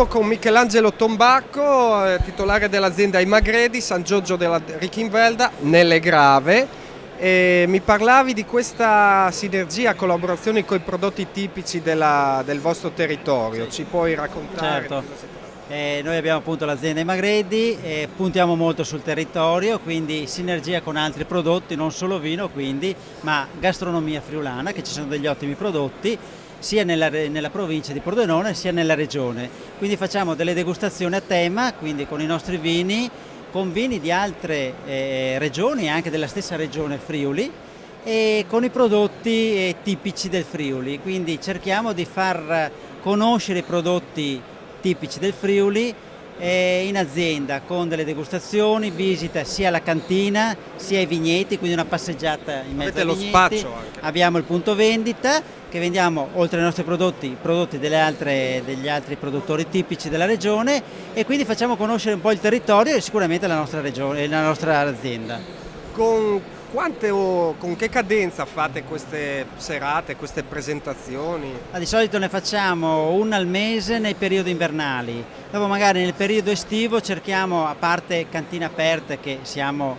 Siamo con Michelangelo Tombacco, titolare dell'azienda I Magredi, San Giorgio della Richinvelda, nelle Grave. E mi parlavi di questa sinergia, collaborazione con i prodotti tipici del vostro territorio. Ci puoi raccontare? Certo. Noi abbiamo appunto l'azienda I Magredi e puntiamo molto sul territorio, quindi sinergia con altri prodotti, non solo vino quindi, ma gastronomia friulana, che ci sono degli ottimi prodotti sia nella provincia di Pordenone sia nella regione. Quindi facciamo delle degustazioni a tema, quindi con i nostri vini, con vini di altre regioni e anche della stessa regione Friuli, e con i prodotti tipici del Friuli. Quindi cerchiamo di far conoscere i prodotti tipici del Friuli in azienda, con delle degustazioni, visita sia la cantina sia i vigneti, quindi una passeggiata in mezzo ai vigneti. Avete lo spazio anche. Abbiamo il punto vendita che vendiamo, oltre ai nostri prodotti degli altri produttori tipici della regione, e quindi facciamo conoscere un po' il territorio e sicuramente la nostra regione e la nostra azienda. Con che cadenza fate queste serate, queste presentazioni? Di solito ne facciamo una al mese nei periodi invernali, dopo magari nel periodo estivo cerchiamo, a parte cantine aperte che siamo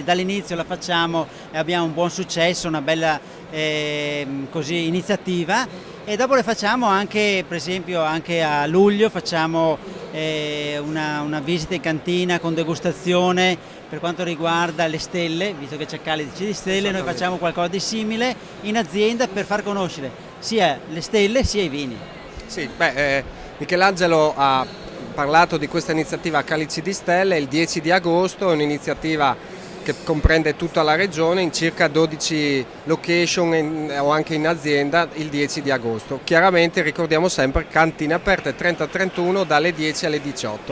dall'inizio la facciamo e abbiamo un buon successo, una bella iniziativa, e dopo le facciamo anche, per esempio anche a luglio facciamo una visita in cantina con degustazione per quanto riguarda le stelle, visto che c'è Calice di Stelle, noi facciamo qualcosa di simile in azienda per far conoscere sia le stelle sia i vini. Sì, Michelangelo ha parlato di questa iniziativa Calici di Stelle il 10 di agosto, è un'iniziativa che comprende tutta la regione in circa 12 location o anche in azienda il 10 di agosto. Chiaramente ricordiamo sempre cantine aperte 30-31 dalle 10 alle 18.